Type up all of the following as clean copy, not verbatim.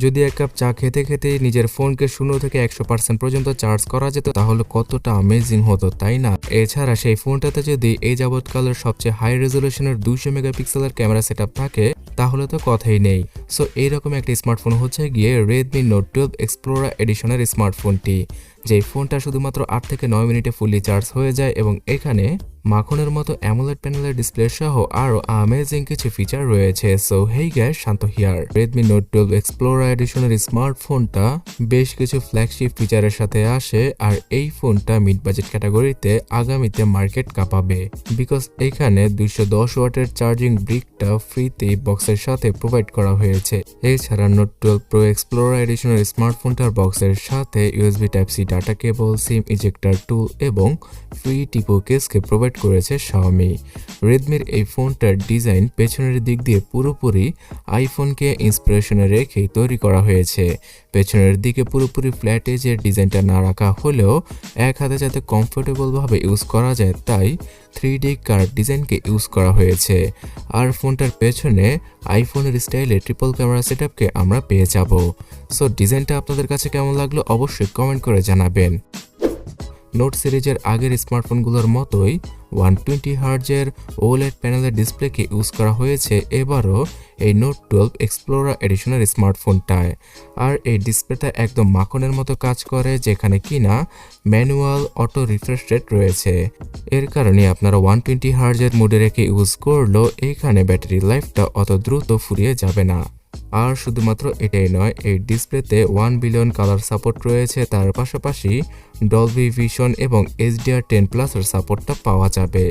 যদি এক কাপ চা খেতে খেতে নিজের ফোনকে 0 থেকে 100% পর্যন্ত চার্জ করা যেত তাহলে কতটা অ্যামেজিং হতো, তাই না? এছাড়া সেই ফোনটাতে যদি এই যাবৎকালের সবচেয়ে হাই রেজলিউশনের 200 মেগাপিক্সেলের ক্যামেরা সেটআপ থাকে তাহলে তো কথাই নেই। সো এইরকম একটা স্মার্টফোন হচ্ছে গিয়ে Redmi Note 12 Explorer এডিশনের স্মার্টফোনটি, যেই ফোনটা শুধুমাত্র 8 থেকে 9 মিনিটে ফুললি চার্জ হয়ে যায় এবং এখানে মাখনের মতো অ্যামোলেড প্যানেলের ডিসপ্লে সহ আরও অ্যামেজিং কিছু ফিচার রয়েছে। So hey guys, Shanto here. Redmi Note 12 Explorer এডিশনের স্মার্টফোনটা বেশ কিছু ফ্ল্যাগশিপ ফিচারের সাথে আসে, আর এই ফোনটা মিড বাজেট ক্যাটাগরিতে আগামীতে মার্কেট কাঁপাবে, বিকজ এখানে 210 ওয়াটের চার্জিং ব্রিকটা ফ্রিতে বক্সের সাথে প্রোভাইড করা হয়েছে। এছাড়া Note 12 Pro Explorer এডিশনের স্মার্টফোনটার বক্সের সাথে USB Type-C data cable, SIM ejector tool এবং ফ্রি টিপো কেসকে প্রোভাইড করেছে Xiaomi। রেডমির এই ফোনটার ডিজাইন পেছনের দিক দিয়ে পুরোপুরি আইফোনকে ইন্সপিরেশনে রেখেই তৈরি করা হয়েছে। পেছনের দিকে পুরোপুরি ফ্ল্যাট এজের ডিজাইনটা না রাখা হলেও এক হাতে যাতে কমফোর্টেবলভাবে ইউজ করা যায় তাই 3D কার্ভ ডিজাইনকে ইউজ করা হয়েছে। আর ফোনটার পেছনে আইফোনের স্টাইলে ট্রিপল ক্যামেরা সেটআপকে আমরা পেয়ে যাব। সো ডিজাইনটা আপনাদের কাছে কেমন লাগলো অবশ্যই কমেন্ট করে জানাবেন। নোট সিরিজের আগের স্মার্টফোনগুলোর মতোই 120 হার্জের ওলেড প্যানেলের ডিসপ্লেকে ইউজ করা হয়েছে এবারও এই Note 12 Explorer এডিশনের স্মার্টফোনটায়। আর এই ডিসপ্লেটা একদম মাখনের মতো কাজ করে, যেখানে কিনা ম্যানুয়াল অটো রিফ্রেশ রেট রয়েছে। এর কারণে আপনারা 120 হার্জের মোডে রেখে ইউজ করলেও এইখানে ব্যাটারি লাইফটা অত দ্রুত ফুরিয়ে যাবে না। আর শুধুমাত্র এটাই নয়, এই ডিসপ্লেতে 1 বিলিয়ন কালার সাপোর্ট রয়েছে, তার পাশাপাশি ডলবি ভিশন এবং HDR10+ এর সাপোর্টটা পাওয়া যাবে।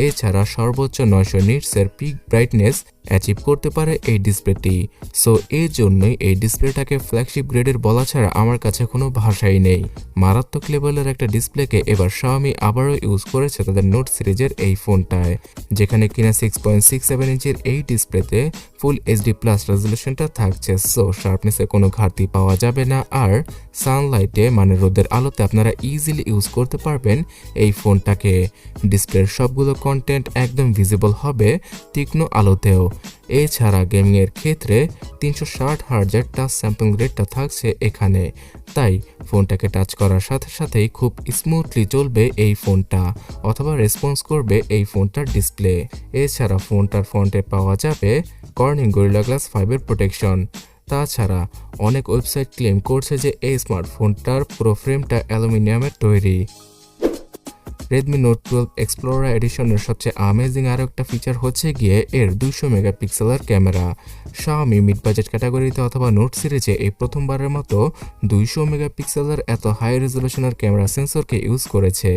এছাড়া সর্বোচ্চ 900 নিটসের পিক ব্রাইটনেস অ্যাচিভ করতে পারে এই ডিসপ্লেটি। সো এই জন্যই এই ডিসপ্লেটাকে ফ্ল্যাগশিপ গ্রেডের বলা ছাড়া আমার কাছে কোনো ভাষাই নেই। মারাত্মক লেভেলের একটা ডিসপ্লেকে এবার Xiaomi আবারও ইউজ করেছে তাদের নোট সিরিজের এই ফোনটায়, যেখানে কিনা 6.67 ইঞ্চির এই ডিসপ্লেতে ফুল HD+ রেজলিউশনটা থাকছে। সো শার্পনেসে কোনো ঘাটতি পাওয়া যাবে না, আর সানলাইটে মানে রোদের আলোতে আপনারা ইজিলি ইউজ করতে পারবেন এই ফোনটাকে। ডিসপ্লের সবগুলো কন্টেন্ট একদম ভিজিবল হবে তীক্ষ্ণ আলোতেও। এছাড়া গেমিংয়ের ক্ষেত্রে 360 হার্জের টাচ স্যাম্পলিং রেটটা থাকছে এখানে, তাই ফোনটাকে টাচ করার সাথে সাথেই খুব স্মুথলি চলবে এই ফোনটা, অথবা রেসপন্স করবে এই ফোনটার ডিসপ্লে। এছাড়া ফোনটার ফ্রন্টে পাওয়া যাবে কর্নিং গরিলা গ্লাস 5 এর প্রোটেকশন। তাছাড়া অনেক ওয়েবসাইট ক্লেম করছে যে এই স্মার্টফোনটার পুরো ফ্রেমটা অ্যালুমিনিয়ামের তৈরি। Redmi Note 12 Explorer এডিশনের সবচেয়ে অ্যামেজিং আরও একটা ফিচার হচ্ছে গিয়ে এর 200 মেগাপিক্সেলের ক্যামেরা। Xiaomi মিড বাজেট ক্যাটাগরিতে অথবা নোট সিরিজে এই প্রথমবারের মতো 200 মেগাপিক্সেলের এত হাই রেজলিউশনের ক্যামেরা সেন্সরকে ইউজ করেছে।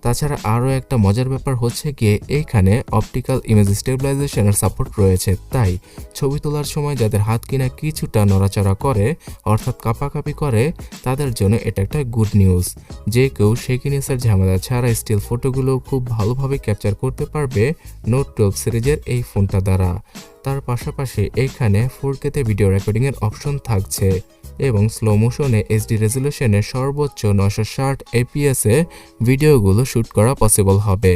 তাছাড়া আরও একটা মজার ব্যাপার হচ্ছে গিয়ে এইখানে অপটিক্যাল ইমেজ স্টেবিলাইজেশনের সাপোর্ট রয়েছে, তাই ছবি তোলার সময় যাদের হাত কিনা কিছুটা নড়াচড়া করে অর্থাৎ কাঁপাকাঁপি করে তাদের জন্য এটা একটা গুড নিউজ। যে কেউ শেকিনেসের ঝামেলা ছাড়া স্টিল ফটোগুলো খুব ভালোভাবে ক্যাপচার করতে পারবে Note 12 সিরিজের এই ফোনটা দ্বারা। তার পাশাপাশি এইখানে 4K-তে ভিডিও রেকর্ডিংয়ের অপশন থাকছে এবং স্লো মোশনে HD রেজলিউশনে সর্বোচ্চ 960 APS-এ ভিডিওগুলো শ্যুট করা পসিবল হবে।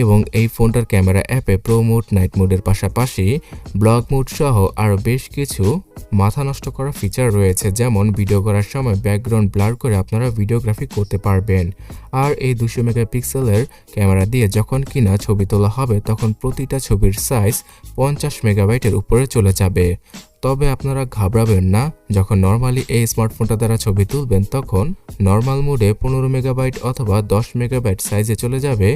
এবং এই ফোনটার ক্যামেরা অ্যাপে প্রো মোড, নাইট মোডের পাশাপাশি ব্লগ মোড সহ আরও বেশ কিছু মাথা নষ্ট করা ফিচার রয়েছে, যেমন ভিডিও করার সময় ব্যাকগ্রাউন্ড ব্লার করে আপনারা ভিডিওগ্রাফি করতে পারবেন। আর এই 200 মেগাপিক্সেলের ক্যামেরা দিয়ে যখন কিনা ছবি তোলা হবে তখন প্রতিটা ছবির সাইজ 50 মেগাবাইটের উপরে চলে যাবে। তবে আপনারা ঘাবড়াবেন না, যখন নর্মালি এই স্মার্টফোনটা দ্বারা ছবি তুলবেন তখন নর্মাল মোডে 15 মেগাবাইট অথবা 10 মেগাবাইট সাইজে চলে যাবে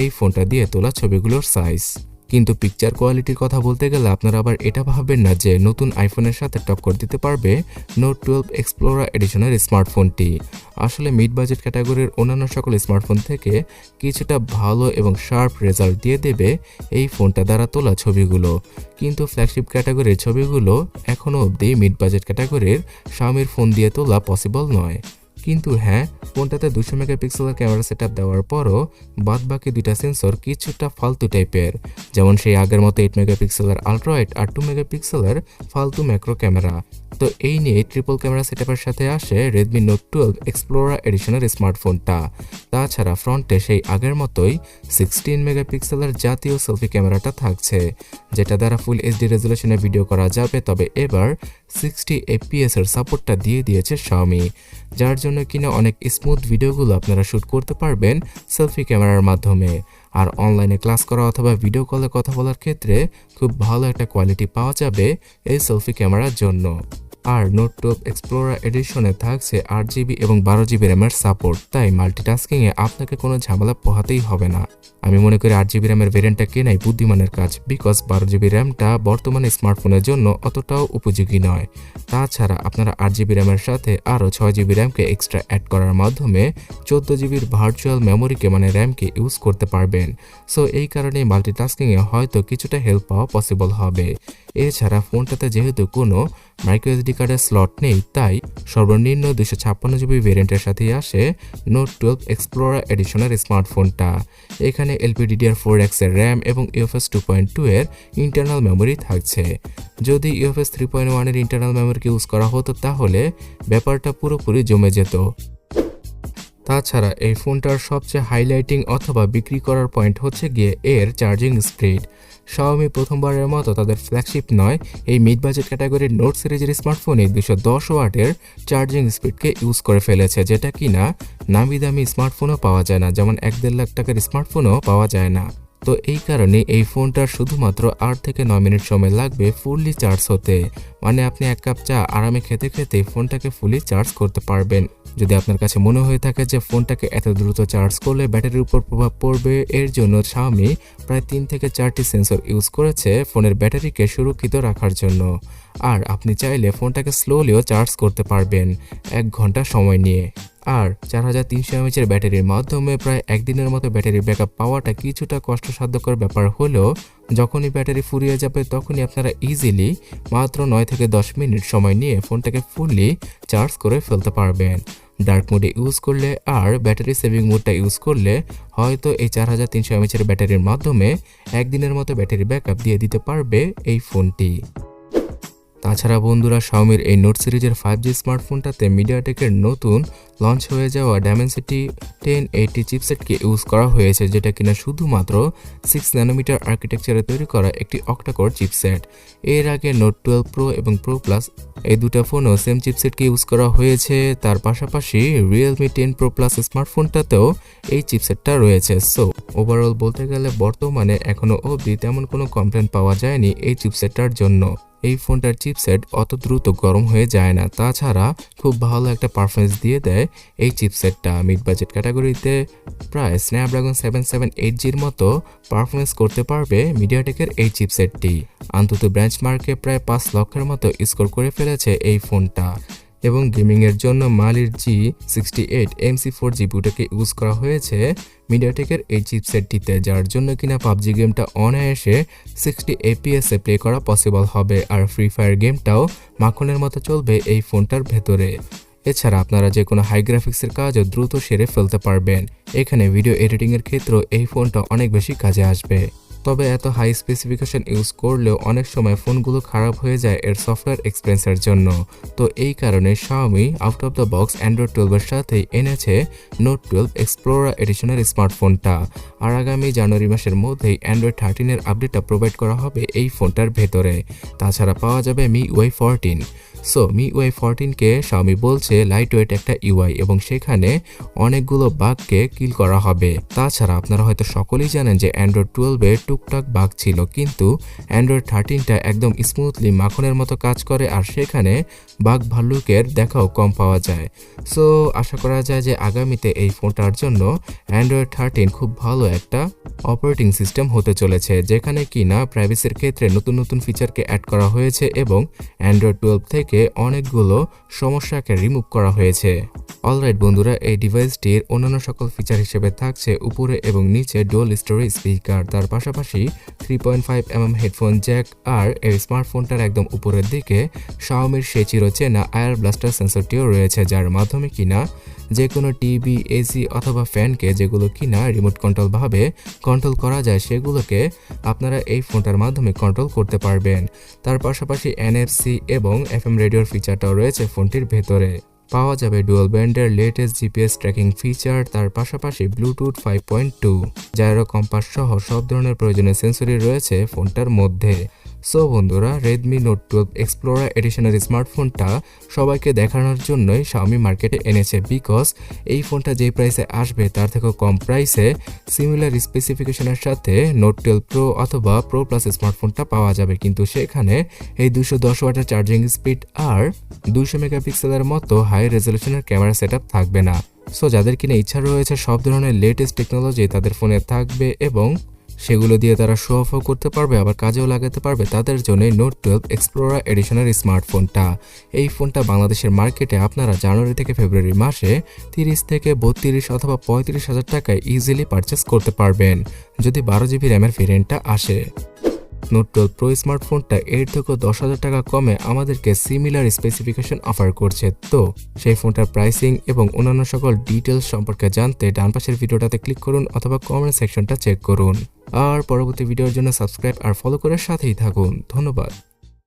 এই ফোনটা দিয়ে তোলা ছবিগুলোর সাইজ। কিন্তু পিকচার কোয়ালিটির কথা বলতে গেলে আপনারা আবার এটা ভাববেন না যে নতুন আইফোনের সাথে টক্কর দিতে পারবে Note 12 Explorer এডিশনের স্মার্টফোনটি। আসলে মিড বাজেট ক্যাটাগরির অন্যান্য সকল স্মার্টফোন থেকে কিছুটা ভালো এবং শার্প রেজাল্ট দিয়ে দেবে এই ফোনটা দ্বারা তোলা ছবিগুলো, কিন্তু ফ্ল্যাগশিপ ক্যাটাগরির ছবিগুলো এখনও অবধি মিড বাজেট ক্যাটাগরির Xiaomiর ফোন দিয়ে তোলা পসিবল নয়। কিন্তু হ্যাঁ, ফোনটাতে 200 মেগাপিক্সেলের ক্যামেরা সেটআপ দেওয়ার পরও বাদবাকি দুইটা সেন্সর কিছুটা ফালতু টাইপের, যেমন সেই আগের মতো 8 মেগাপিক্সেলের আলট্রা ওয়াইড আর 2 মেগাপিক্সেলের ফালতু ম্যাক্রো ক্যামেরা। তো এই নিয়ে ট্রিপল ক্যামেরা সেটআপের সাথে আসে Redmi Note 12 Explorer এডিশনের স্মার্টফোনটা। তাছাড়া ফ্রন্টে সেই আগের মতোই 16 মেগাপিক্সেলের জাতীয় সেলফি ক্যামেরাটা থাকছে, যেটা দ্বারা ফুল এইচডি রেজুলেশনে ভিডিও করা যাবে। তবে এবার 60 fps এর সাপোর্টটা দিয়ে দিয়েছে Xiaomi, যার জন্য কিনা অনেক স্মুথ ভিডিওগুলো আপনারা শুট করতে পারবেন সেলফি ক্যামেরার মাধ্যমে। আর অনলাইনে ক্লাস করা অথবা ভিডিও কলে কথা বলার ক্ষেত্রে খুব ভালো একটা কোয়ালিটি পাওয়া যাবে এই সেলফি ক্যামেরার জন্য। আর নোট 12 এক্সপ্লোরার এডিশনে থাকছে 8GB এবং 12GB র্যামের সাপোর্ট, তাই মাল্টিটাস্কিংয়ে আপনাকে কোনো ঝামেলা পোহাতেই হবে না। আমি মনে করি 8GB র্যামের ভেরিয়েন্টটা কেনাই বুদ্ধিমানের কাজ, বিকজ 12GB র্যামটা বর্তমানে স্মার্টফোনের জন্য অতটাও উপযোগী নয়। তাছাড়া আপনারা 8GB র্যামের সাথে আরও 6GB র্যামকে এক্সট্রা অ্যাড করার মাধ্যমে 14GBর ভার্চুয়াল মেমোরিকে মানে র্যামকে ইউজ করতে পারবেন। সো এই কারণে মাল্টিটাস্কিংয়ে হয়তো কিছুটা হেল্প পাওয়া পসিবল হবে। এছাড়া ফোনটাতে যেহেতু কোনো মাইক্রোএসডি কার্ডের স্লট নেই, তাই সর্বনিম্ন 256GB ভেরিয়েন্টের সাথেই আসে নোট 12 এক্সপ্লোরার এডিশনের স্মার্টফোনটা। এখানে LPDDR4X এর র্যাম এবং UFS 2.2 এর ইন্টারনাল মেমোরি থাকছে। যদি UFS 3.1 এর ইন্টারনাল মেমোরিকে ইউজ করা হতো তাহলে ব্যাপারটা পুরোপুরি জমে যেত। তাছাড়া এই ফোনটার সবচেয়ে হাইলাইটিং অথবা বিক্রি করার পয়েন্ট হচ্ছে গিয়ে এর চার্জিং স্পিড। Xiaomi প্রথমবারের মতো তাদের ফ্ল্যাগশিপ নয়, এই মিড বাজেট ক্যাটাগরির নোট সিরিজের স্মার্টফোনে 210 ওয়াটের চার্জিং স্পিডকে ইউজ করে ফেলেছে, যেটা কিনা নামি দামি স্মার্টফোনও পাওয়া যায় না, যেমন 1-1.5 লাখ টাকার স্মার্টফোনও পাওয়া যায় না। তো এই কারণে এই ফোনটার শুধুমাত্র 8 থেকে 9 মিনিট সময় লাগবে ফুললি চার্জ হতে, মানে আপনি 1 কাপ চা আরামে খেতে খেতে ফোনটাকে ফুলি চার্জ করতে পারবেন। যদি আপনার কাছে মনে হয়ে থাকে যে ফোনটাকে এত দ্রুত চার্জ করলে ব্যাটারির উপর প্রভাব পড়বে, এর জন্য Xiaomi প্রায় 3 থেকে 4টি সেন্সর ইউজ করেছে ফোনের ব্যাটারিকে সুরক্ষিত রাখার জন্য। আর আপনি চাইলে ফোনটাকে স্লোলিও চার্জ করতে পারবেন 1 ঘন্টা সময় নিয়ে। আর 4300 mAh এর ব্যাটারির মাধ্যমে প্রায় একদিনের মতো ব্যাটারি ব্যাকআপ পাওয়াটা কিছুটা কষ্টসাধ্যকর ব্যাপার হলেও যখনই ব্যাটারি ফুরিয়ে যাবে তখনই আপনারা ইজিলি মাত্র 9 থেকে 10 মিনিট সময় নিয়ে ফোনটাকে ফুললি চার্জ করে ফেলতে পারবেন। ডার্ক মোডে ইউজ করলে আর ব্যাটারি সেভিং মোডটা ইউজ করলে হয়তো এই 4300 mAh এর ব্যাটারির মাধ্যমে একদিনের মতো ব্যাটারি ব্যাকআপ দিয়ে দিতে পারবে এই ফোনটি। তাছাড়া বন্ধুরা, Xiaomiর এই নোট সিরিজের 5G স্মার্টফোনটাতে মিডিয়াটেকের নতুন লঞ্চ হয়ে যাওয়া Dimensity 1080 চিপসেটকে ইউজ করা হয়েছে, যেটা কিনা শুধুমাত্র 6 ন্যানোমিটার আর্কিটেকচারে তৈরি করা একটি অক্টাকোর চিপসেট। এর আগে নোট 12 প্রো এবং প্রো প্লাস এই দুটো ফোনও সেম চিপসেটকে ইউজ করা হয়েছে। তার পাশাপাশি Realme 10 Pro Plus স্মার্টফোনটাতেও এই চিপসেটটা রয়েছে। সো ওভারঅল বলতে গেলে বর্তমানে এখনো অবধি তেমন কোনো কমপ্লেন পাওয়া যায়নি এই চিপসেটটার জন্য। এই ফোনটার চিপসেট অত দ্রুত গরম হয়ে যায় না, তাছাড়া খুব ভালো একটা পারফরমেন্স দিয়ে দেয় এই চিপসেটটা। মিড বাজেট ক্যাটাগরিতে প্রায় স্ন্যাপড্রাগন 7780-র মতো পারফরমেন্স করতে পারবে মিডিয়াটেকের এই চিপসেটটি। অন্তত বেঞ্চমার্কে প্রায় 5 লক্ষের মতো স্কোর করে ফেলেছে এই ফোনটা। এবং গেমিংয়ের জন্য মালির G68 MC4 জিপিইউটাকে ইউজ করা হয়েছে মিডিয়াটেকের এই চিপসেটটিতে, যার জন্য কিনা পাবজি গেমটা অনায়াসে 60 fps এ প্লে করা পসিবল হবে। আর ফ্রি ফায়ার গেমটাও মাখনের মতো চলবে এই ফোনটার ভেতরে। এছাড়া আপনারা যে কোনো হাই গ্রাফিক্সের কাজও দ্রুত সেরে ফেলতে পারবেন। এখানে ভিডিও এডিটিংয়ের ক্ষেত্রেও এই ফোনটা অনেক বেশি কাজে আসবে। তবে এত হাই স্পেসিফিকেশন ইউজ করলেও অনেক সময় ফোনগুলো খারাপ হয়ে যায় এর সফটওয়্যার এক্সপেরিয়েন্সের জন্য। তো এই কারণে Xiaomi out of the box Android 12 এর সাথেই এনেছে নোট 12 এক্সপ্লোরার এডিশনের স্মার্টফোনটা। আর আগামী জানুয়ারি মাসের মধ্যেই অ্যান্ড্রয়েড 13 এর আপডেটটা প্রোভাইড করা হবে এই ফোনটার ভেতরে। তাছাড়া পাওয়া যাবে MIUI 14। সো MIUI 14কে Xiaomi বলছে লাইট ওয়েট একটা ইউআই এবং সেখানে অনেকগুলো বাগকে কিল করা হবে। তাছাড়া আপনারা হয়তো সকলেই জানেন যে অ্যান্ড্রয়েড 12-এ টুকটাক বাগ ছিল, কিন্তু অ্যান্ড্রয়েড 13টা একদম স্মুথলি মাখনের মতো কাজ করে আর সেখানে বাগ ভাল্লুকের দেখাও কম পাওয়া যায়। সো আশা করা যায় যে আগামীতে এই ফোনটার জন্য অ্যান্ড্রয়েড 13 খুব ভালো একটা অপারেটিং সিস্টেম হতে চলেছে, যেখানে কিনা প্রাইভেসির ক্ষেত্রে নতুন নতুন ফিচারকে অ্যাড করা হয়েছে এবং অ্যান্ড্রয়েড 12 থেকে অনেকগুলো সমস্যাকে রিমুভ করা হয়েছে। অলরাইট বন্ধুরা, এই ডিভাইসটির অন্যান্য সকল ফিচার হিসেবে থাকছে উপরে এবং নিচে ডুয়াল স্টোরেজ স্পিকার, তার পাশাপাশি পাশাপাশি 3.5mm হেডফোন জ্যাক। আর এই স্মার্টফোনটার একদম উপরের দিকে Xiaomiর সেই চিরচেনা আয়ার ব্লাস্টার সেন্সরটিও রয়েছে, যার মাধ্যমে কিনা যে কোনো টিভি, এসি অথবা ফ্যানকে যেগুলো কিনা রিমোট কন্ট্রোল ভাবে কন্ট্রোল করা যায় সেগুলোকে আপনারা এই ফোনটার মাধ্যমে কন্ট্রোল করতে পারবেন। তার পাশাপাশি NFC এবং FM রেডিওর ফিচারটাও রয়েছে ফোনটির ভেতরে। পাওয়া যাবে ডুয়াল ব্যান্ডের লেটেস্ট জিপিএস ট্র্যাকিং ফিচার, তার পাশাপাশি ব্লুটুথ 5.2, জাইরো কম্পাস সহ সব ধরনের প্রয়োজনীয় সেন্সরি রয়েছে ফোনটার মধ্যে। সো বন্ধুরা, Redmi Note 12 Explorer এডিশনের স্মার্টফোনটা সবাইকে দেখানোর জন্যই Xiaomi মার্কেটে এনেছে, বিকজ এই ফোনটা যে প্রাইসে আসবে তার থেকেও কম প্রাইসে সিমিলার স্পেসিফিকেশনের সাথে Note 12 Pro অথবা Pro Plus স্মার্টফোনটা পাওয়া যাবে, কিন্তু সেখানে এই 210 ওয়াটের চার্জিং স্পিড আর 200 মেগাপিক্সেলের মতো হাই রেজলিউশনের ক্যামেরা সেটআপ থাকবে না। সো যাদের কিনা ইচ্ছা রয়েছে সব ধরনের লেটেস্ট টেকনোলজি তাদের ফোনে থাকবে এবং সেগুলো দিয়ে তারা শো অফও করতে পারবে, আবার কাজেও লাগাতে পারবে, তাদের জন্য Note 12 Explorer এডিশনের স্মার্টফোনটা। এই ফোনটা বাংলাদেশের মার্কেটে আপনারা জানুয়ারি থেকে ফেব্রুয়ারি মাসে 30 থেকে 32 অথবা 35,000 টাকায় ইজিলি পারচেস করতে পারবেন যদি 12GB র্যামের ভেরিয়েন্টটা আসে। Note 12 Pro স্মার্টফোনটা এর থেকে 10,000 টাকা কমে আমাদেরকে সিমিলার স্পেসিফিকেশন অফার করছে। তো সেই ফোনটার প্রাইসিং এবং অন্যান্য সকল ডিটেলস সম্পর্কে জানতে ডান পাশের ভিডিওটাতে ক্লিক করুন অথবা কমেন্ট সেকশনটা চেক করুন। আর পরবর্তী ভিডিওর জন্য সাবস্ক্রাইব আর ফলো করে সাথেই থাকুন। ধন্যবাদ।